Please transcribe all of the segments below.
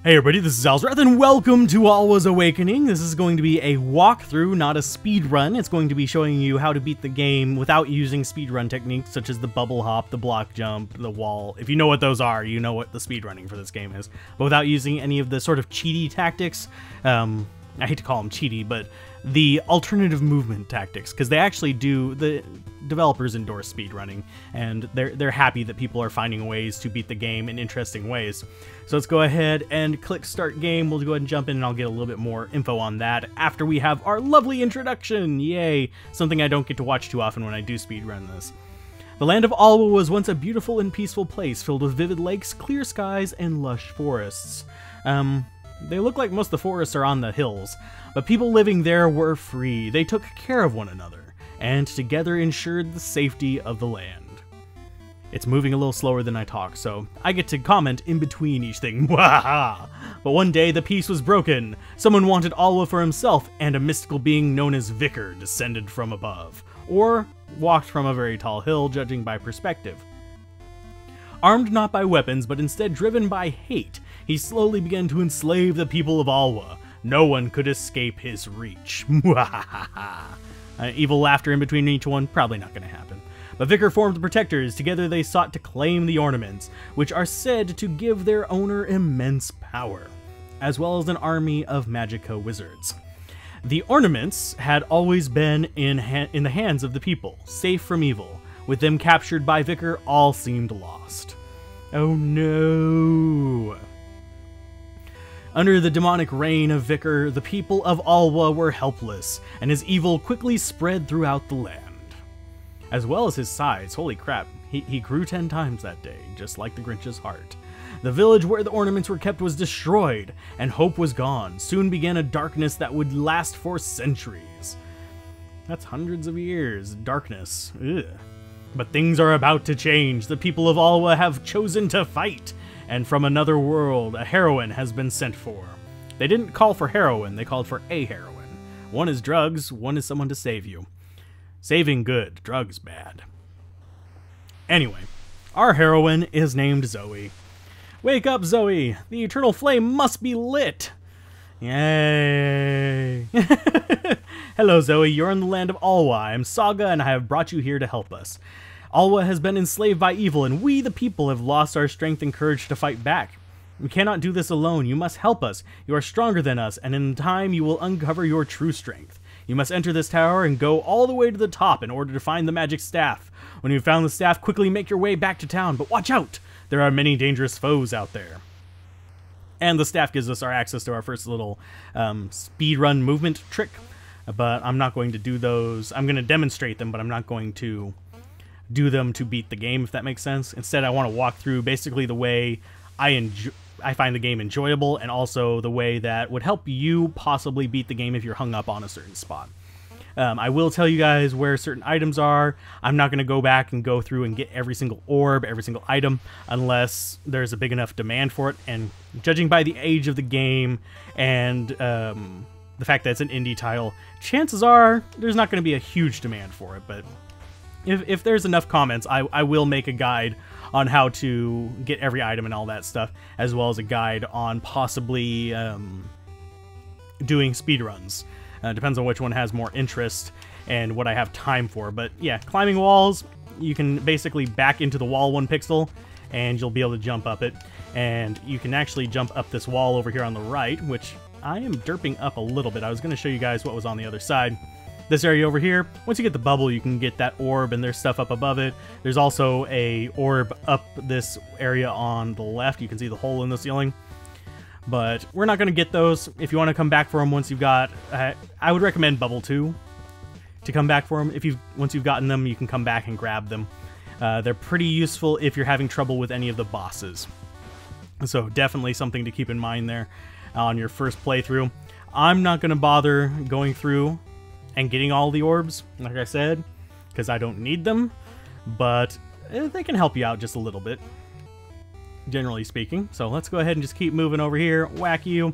Hey everybody, this is Alzorath, and welcome to Alwa's Awakening. This is going to be a walkthrough, not a speedrun. It's going to be showing you how to beat the game without using speedrun techniques such as the bubble hop, the block jump, the wall. If you know what those are, you know what the speedrunning for this game is. But without using any of the sort of cheaty tactics, I hate to call them cheaty, but the alternative movement tactics, because they actually do, the developers endorse speedrunning, and they're happy that people are finding ways to beat the game in interesting ways. So let's go ahead and click start game. We'll go ahead and jump in, and I'll get a little bit more info on that after we have our lovely introduction. Yay! Something I don't get to watch too often when I do speedrun this. The land of Alwa was once a beautiful and peaceful place filled with vivid lakes, clear skies, and lush forests. They look like most of the forests are on the hills, but people living there were free. They took care of one another, and together ensured the safety of the land. It's moving a little slower than I talk, so I get to comment in between each thing. But one day the peace was broken. Someone wanted Alwa for himself, and a mystical being known as Vicar descended from above, or walked from a very tall hill, judging by perspective. Armed not by weapons, but instead driven by hate, he slowly began to enslave the people of Alwa. No one could escape his reach. Evil laughter in between each one, probably not going to happen. But Vicar formed the Protectors. Together they sought to claim the ornaments, which are said to give their owner immense power, as well as an army of Magica wizards. The ornaments had always been in the hands of the people, safe from evil. With them captured by Vicar, all seemed lost. Oh no! Under the demonic reign of Vicar, the people of Alwa were helpless, and his evil quickly spread throughout the land. As well as his size, holy crap, he grew 10 times that day, just like the Grinch's heart. The village where the ornaments were kept was destroyed, and hope was gone. Soon began a darkness that would last for centuries. That's hundreds of years, darkness, ugh. But things are about to change. The people of Alwa have chosen to fight, and from another world, a heroine has been sent for. They didn't call for heroine, they called for a heroine. One is drugs, one is someone to save you. Saving good, drugs bad. Anyway, our heroine is named Zoe. Wake up, Zoe! The eternal flame must be lit! Yay! Hello, Zoe. You're in the land of Alwa. I am Saga, and I have brought you here to help us. Alwa has been enslaved by evil, and we, the people, have lost our strength and courage to fight back. We cannot do this alone. You must help us. You are stronger than us, and in time you will uncover your true strength. You must enter this tower and go all the way to the top in order to find the magic staff. When you've found the staff, quickly make your way back to town, but watch out! There are many dangerous foes out there. And the staff gives us our access to our first little speedrun movement trick. But I'm not going to do those. I'm going to demonstrate them, but I'm not going to do them to beat the game, if that makes sense. Instead, I want to walk through basically the way I find the game enjoyable, and also the way that would help you possibly beat the game if you're hung up on a certain spot. I will tell you guys where certain items are. I'm not going to go back and go through and get every single orb, every single item, unless there's a big enough demand for it. And judging by the age of the game and the fact that it's an indie title, chances are there's not going to be a huge demand for it. But if there's enough comments, I will make a guide on how to get every item and all that stuff, as well as a guide on possibly doing speedruns. Depends on which one has more interest and what I have time for. But yeah, climbing walls, you can basically back into the wall 1 pixel and you'll be able to jump up it. And you can actually jump up this wall over here on the right, which I am derping up a little bit. I was going to show you guys what was on the other side. This area over here, once you get the bubble, you can get that orb, and there's stuff up above it. There's also a orb up this area on the left. You can see the hole in the ceiling. But we're not going to get those. If you want to come back for them once you've got... I would recommend Bubble 2 to come back for them. Once you've gotten them, you can come back and grab them. They're pretty useful if you're having trouble with any of the bosses. So definitely something to keep in mind there on your first playthrough. I'm not going to bother going through and getting all the orbs, like I said, because I don't need them. But they can help you out just a little bit, generally speaking. So let's go ahead and just keep moving over here. Whack you.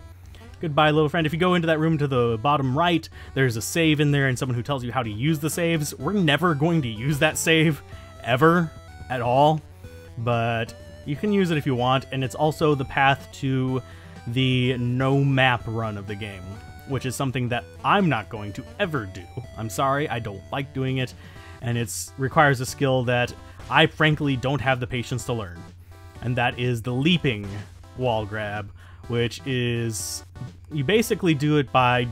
Goodbye, little friend. If you go into that room to the bottom right, there's a save in there and someone who tells you how to use the saves. We're never going to use that save, ever, at all. But you can use it if you want, and it's also the path to the no map run of the game, which is something that I'm not going to ever do. I'm sorry, I don't like doing it, and it requires a skill that I frankly don't have the patience to learn. And that is the leaping wall grab, which is, you basically do it by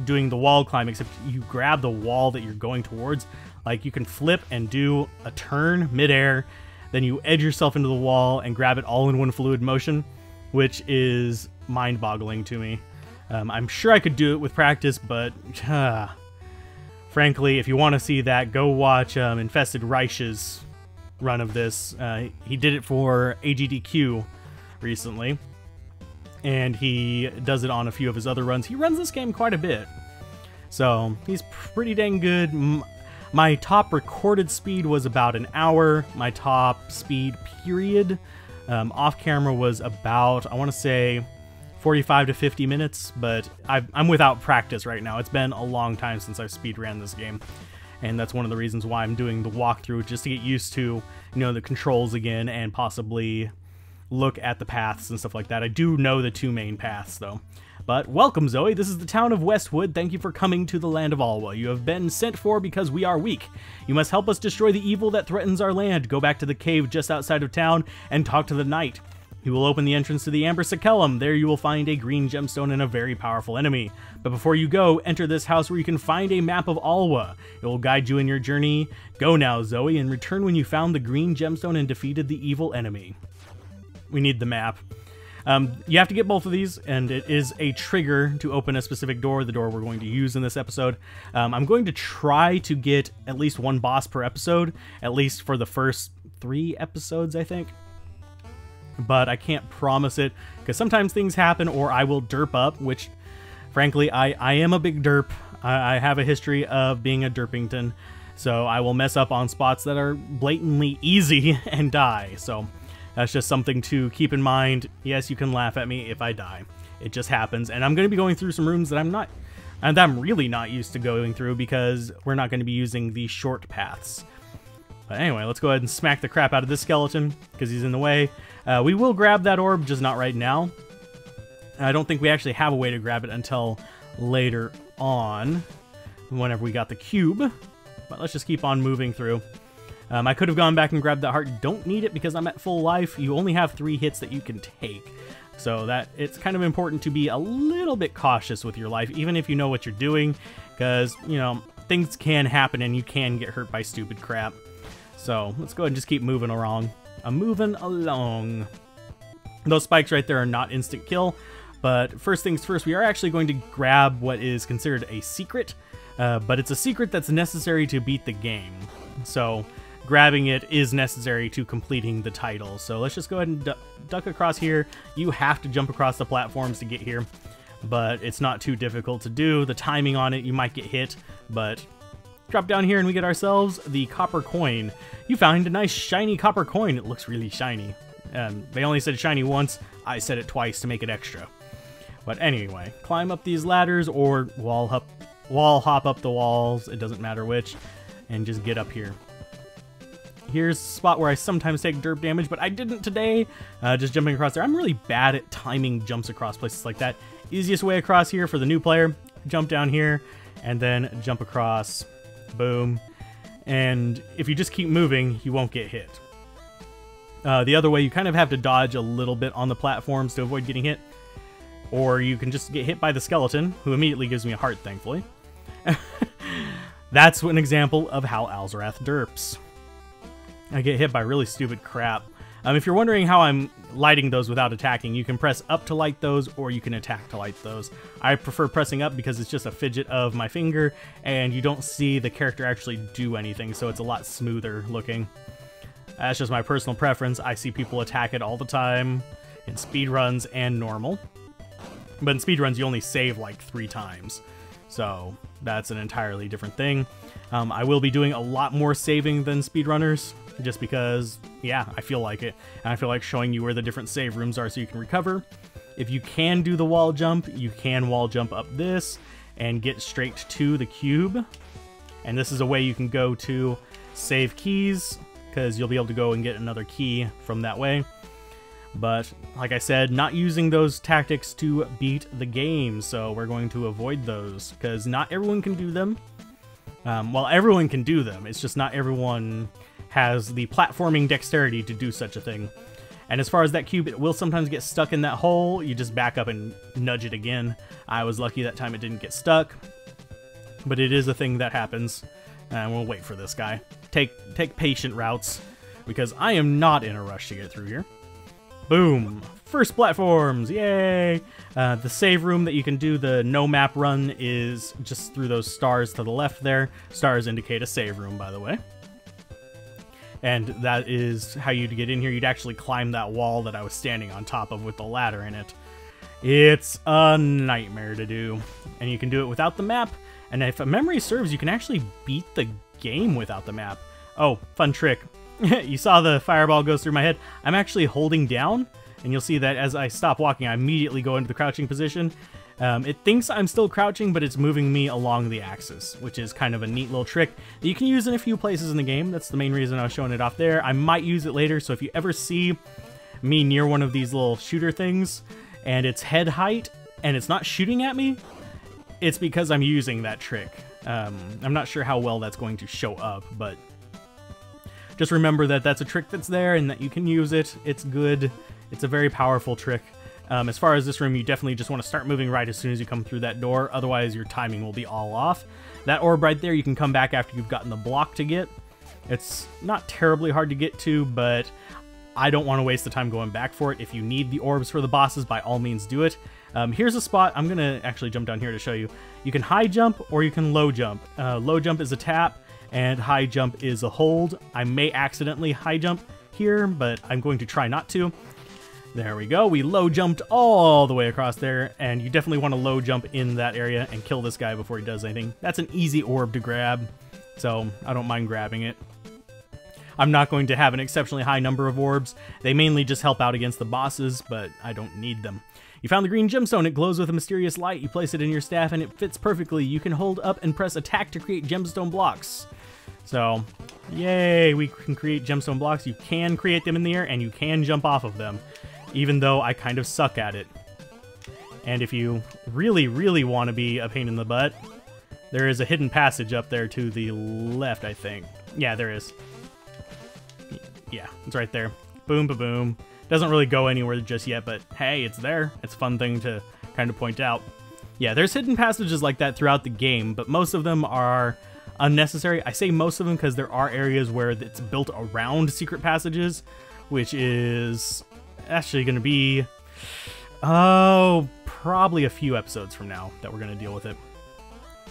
doing the wall climb, except you grab the wall that you're going towards. Like, you can flip and do a turn midair, then you edge yourself into the wall and grab it all in one fluid motion, which is mind-boggling to me. I'm sure I could do it with practice, but frankly, if you want to see that, go watch Infested Reich's run of this. He did it for AGDQ recently, and he does it on a few of his other runs. He runs this game quite a bit, so he's pretty dang good. My top recorded speed was about an hour. My top speed period off camera was about, I want to say, 45 to 50 minutes, but I'm without practice right now. It's been a long time since I've speed ran this game, and that's one of the reasons why I'm doing the walkthrough, just to get used to, you know, the controls again and possibly look at the paths and stuff like that. I do know the two main paths though. But welcome, Zoe. This is the town of Westwood. Thank you for coming to the land of Alwa. You have been sent for because we are weak. You must help us destroy the evil that threatens our land. Go back to the cave just outside of town and talk to the knight. He will open the entrance to the Amber Sacellum. There you will find a green gemstone and a very powerful enemy. But before you go, enter this house where you can find a map of Alwa. It will guide you in your journey. Go now, Zoe, and return when you found the green gemstone and defeated the evil enemy. We need the map. You have to get both of these, and it is a trigger to open a specific door, the door we're going to use in this episode. I'm going to try to get at least one boss per episode, at least for the first 3 episodes, I think. But I can't promise it, because sometimes things happen, or I will derp up, which, frankly, I am a big derp. I have a history of being a derpington, so I will mess up on spots that are blatantly easy and die, so that's just something to keep in mind. Yes, you can laugh at me if I die. It just happens, and I'm going to be going through some rooms that I'm really not used to going through, because we're not going to be using the short paths. But anyway, let's go ahead and smack the crap out of this skeleton, because he's in the way. We will grab that orb, just not right now. I don't think we actually have a way to grab it until later on, whenever we got the cube. But let's just keep on moving through. I could have gone back and grabbed that heart. Don't need it because I'm at full life. You only have 3 hits that you can take. So that it's kind of important to be a little bit cautious with your life, even if you know what you're doing, because, you know, things can happen and you can get hurt by stupid crap. So let's go ahead and just keep moving along. I'm moving along. Those spikes right there are not instant kill, but first things first, we are actually going to grab what is considered a secret, but it's a secret that's necessary to beat the game. So grabbing it is necessary to completing the title. So let's just go ahead and duck across here. You have to jump across the platforms to get here, but it's not too difficult to do. The timing on it, you might get hit, but drop down here and we get ourselves the copper coin. You found a nice shiny copper coin. It looks really shiny. They only said shiny once. I said it twice to make it extra. But anyway, climb up these ladders or wall hop up the walls. It doesn't matter which. And just get up here. Here's a spot where I sometimes take derp damage, but I didn't today. Just jumping across there. I'm really bad at timing jumps across places like that. Easiest way across here for the new player, jump down here and then jump across. Boom. And if you just keep moving, you won't get hit. The other way, you kind of have to dodge a little bit on the platforms to avoid getting hit. Or you can just get hit by the skeleton, who immediately gives me a heart, thankfully. That's an example of how Alzorath derps. I get hit by really stupid crap. If you're wondering how I'm lighting those without attacking, you can press up to light those, or you can attack to light those. I prefer pressing up because it's just a fidget of my finger, and you don't see the character actually do anything, so it's a lot smoother looking. That's just my personal preference. I see people attack it all the time in speedruns and normal. But in speedruns, you only save like 3 times. So that's an entirely different thing. I will be doing a lot more saving than speedrunners, just because, yeah, I feel like it. And I feel like showing you where the different save rooms are so you can recover. If you can do the wall jump, you can wall jump up this and get straight to the cube. And this is a way you can go to save keys, because you'll be able to go and get another key from that way. But, like I said, not using those tactics to beat the game, so we're going to avoid those, because not everyone can do them. Well, everyone can do them, it's just not everyone has the platforming dexterity to do such a thing. And as far as that cube, it will sometimes get stuck in that hole. You just back up and nudge it again. I was lucky that time it didn't get stuck. But it is a thing that happens. And we'll wait for this guy. Take patient routes, because I am not in a rush to get through here. Boom! First platforms! Yay! The save room that you can do the no map run is just through those stars to the left there. Stars indicate a save room, by the way. And that is how you'd get in here. You'd actually climb that wall that I was standing on top of with the ladder in it. It's a nightmare to do. And you can do it without the map. And if memory serves, you can actually beat the game without the map. Oh, fun trick. You saw the fireball goes through my head. I'm actually holding down. And you'll see that as I stop walking, I immediately go into the crouching position. It thinks I'm still crouching, but it's moving me along the axis, which is kind of a neat little trick that you can use in a few places in the game. That's the main reason I was showing it off there. I might use it later, so if you ever see me near one of these little shooter things, and it's head height, and it's not shooting at me, it's because I'm using that trick. I'm not sure how well that's going to show up, but just remember that that's a trick that's there, and that you can use it. It's good. It's a very powerful trick. As far as this room, you definitely just want to start moving right as soon as you come through that door, otherwise your timing will be all off. That orb right there, you can come back after you've gotten the block to get. It's not terribly hard to get to, but I don't want to waste the time going back for it. If you need the orbs for the bosses, by all means do it. Here's a spot. I'm going to actually jump down here to show you. You can high jump or you can low jump. Low jump is a tap, and high jump is a hold. I may accidentally high jump here, but I'm going to try not to. There we go. We low jumped all the way across there, and you definitely want to low jump in that area and kill this guy before he does anything. That's an easy orb to grab, so I don't mind grabbing it. I'm not going to have an exceptionally high number of orbs. They mainly just help out against the bosses, but I don't need them. You found the green gemstone. It glows with a mysterious light. You place it in your staff, and it fits perfectly. You can hold up and press attack to create gemstone blocks. So, yay, we can create gemstone blocks. You can create them in the air, and you can jump off of them, even though I kind of suck at it. And if you really, really want to be a pain in the butt, there is a hidden passage up there to the left, I think. Yeah, there is. Yeah, it's right there. Boom, ba-boom. Doesn't really go anywhere just yet, but hey, it's there. It's a fun thing to kind of point out. Yeah, there's hidden passages like that throughout the game, but most of them are unnecessary. I say most of them because there are areas where it's built around secret passages, which is actually going to be, probably a few episodes from now that we're going to deal with it.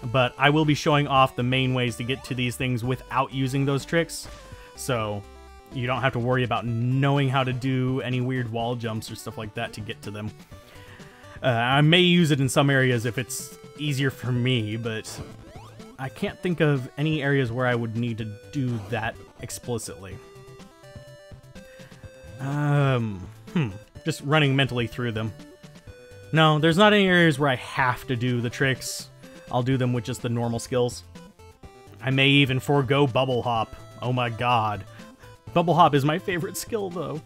But I will be showing off the main ways to get to these things without using those tricks, so you don't have to worry about knowing how to do any weird wall jumps or stuff like that to get to them. I may use it in some areas if it's easier for me, but I can't think of any areas where I would need to do that explicitly. Just running mentally through them. No, there's not any areas where I have to do the tricks. I'll do them with just the normal skills. I may even forego bubble hop. Oh my god. Bubble hop is my favorite skill, though.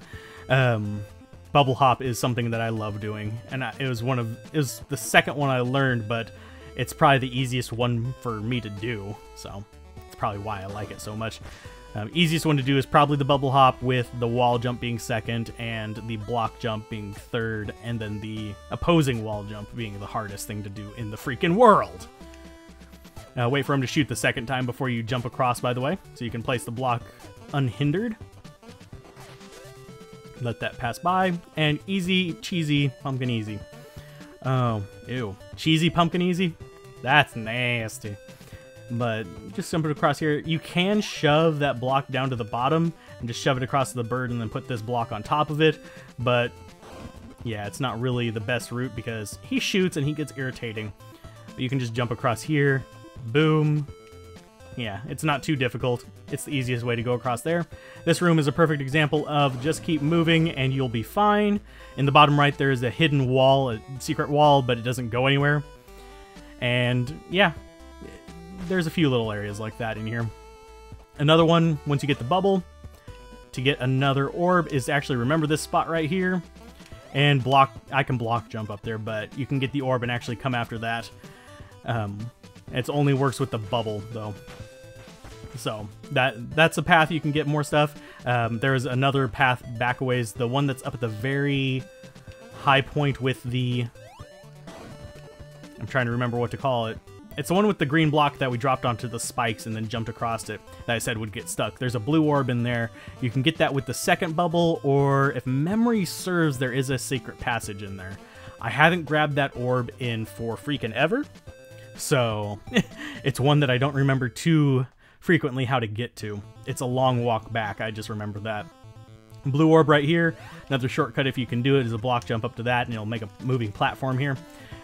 Bubble hop is something that I love doing, and it was the second one I learned, but it's probably the easiest one for me to do, so it's probably why I like it so much. Easiest one to do is probably the bubble hop, with the wall jump being second and the block jump being third, and then the opposing wall jump being the hardest thing to do in the freaking world. Wait for him to shoot the second time before you jump across, by the way, so you can place the block unhindered. Let that pass by, and easy, cheesy, pumpkin easy. Oh, ew. Cheesy pumpkin easy? That's nasty. But just jump it across here. You can shove that block down to the bottom and just shove it across the bird and then put this block on top of it. But yeah, it's not really the best route because he shoots and he gets irritating. But you can just jump across here. Boom. Yeah, it's not too difficult. It's the easiest way to go across there. This room is a perfect example of just keep moving and you'll be fine. In the bottom right, there is a hidden wall, a secret wall, but it doesn't go anywhere. And yeah, there's a few little areas like that in here. Another one, once you get the bubble, to get another orb is to actually remember this spot right here and block. I can block jump up there, but you can get the orb and actually come after that. It only works with the bubble though. So that's a path you can get more stuff. There's another path back a ways, the one that's up at the very high point with the... I'm trying to remember what to call it. It's the one with the green block that we dropped onto the spikes and then jumped across it that I said would get stuck. There's a blue orb in there. You can get that with the second bubble, or if memory serves, there is a secret passage in there. I haven't grabbed that orb in for freaking ever, so it's one that I don't remember too frequently how to get to. It's a long walk back, I just remember that. Blue orb right here. Another shortcut if you can do it is a block jump up to that, and it'll make a moving platform here,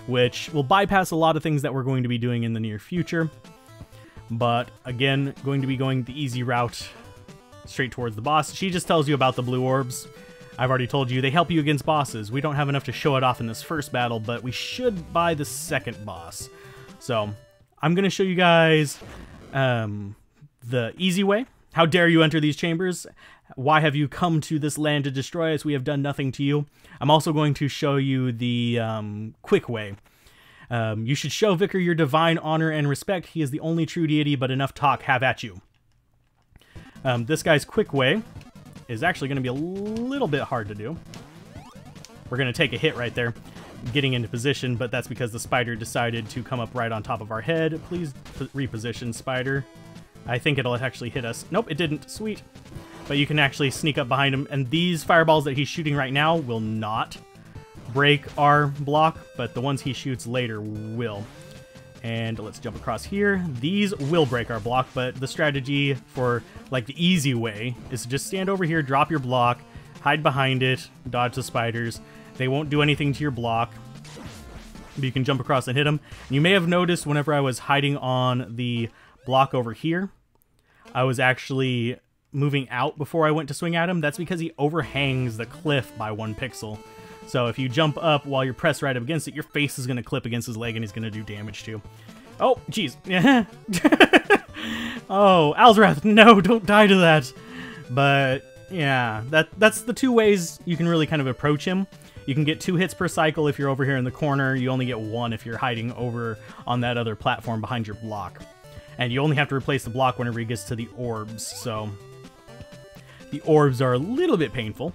which will bypass a lot of things that we're going to be doing in the near future. But again, going to be going the easy route straight towards the boss. She just tells you about the blue orbs. I've already told you, they help you against bosses. We don't have enough to show it off in this first battle, but we should by the second boss. So I'm going to show you guys the easy way. How dare you enter these chambers? Why have you come to this land to destroy us? We have done nothing to you. I'm also going to show you the quick way. You should show Vicar your divine honor and respect. He is the only true deity, but enough talk, have at you. This guy's quick way is actually going to be a little bit hard to do. We're going to take a hit right there, getting into position, but that's because the spider decided to come up right on top of our head. Please reposition, spider. I think it'll actually hit us. Nope, it didn't. Sweet. But you can actually sneak up behind him, and these fireballs that he's shooting right now will not break our block, but the ones he shoots later will. And let's jump across here. These will break our block, but the strategy for, like, the easy way is to just stand over here, drop your block, hide behind it, dodge the spiders. They won't do anything to your block, but you can jump across and hit them. You may have noticed whenever I was hiding on the block over here, I was actually moving out before I went to swing at him. That's because he overhangs the cliff by 1 pixel. So if you jump up while you're pressed right up against it, your face is going to clip against his leg and he's going to do damage to you. Oh, jeez. Oh, Alzorath, no, don't die to that. But yeah, that's the 2 ways you can really kind of approach him. You can get 2 hits per cycle if you're over here in the corner. You only get 1 if you're hiding over on that other platform behind your block. And you only have to replace the block whenever he gets to the orbs, so the orbs are a little bit painful.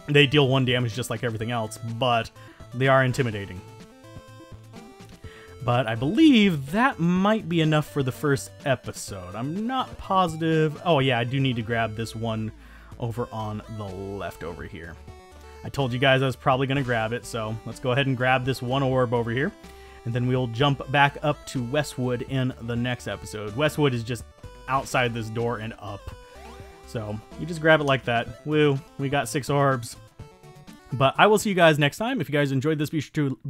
They deal 1 damage just like everything else, but they are intimidating. But I believe that might be enough for the first episode. I'm not positive. Oh yeah, I do need to grab this one over on the left over here. I told you guys I was probably going to grab it, so let's go ahead and grab this 1 orb over here. And then we'll jump back up to Westwood in the next episode. Westwood is just outside this door and up. So you just grab it like that. Woo, we got 6 orbs. But I will see you guys next time. If you guys enjoyed this, be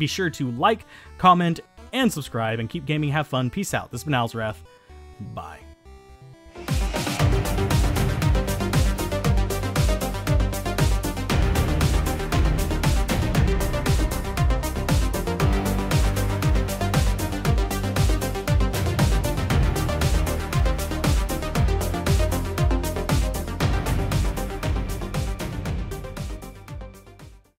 sure to like, comment, and subscribe. And keep gaming, have fun. Peace out. This has been Alzorath. Bye.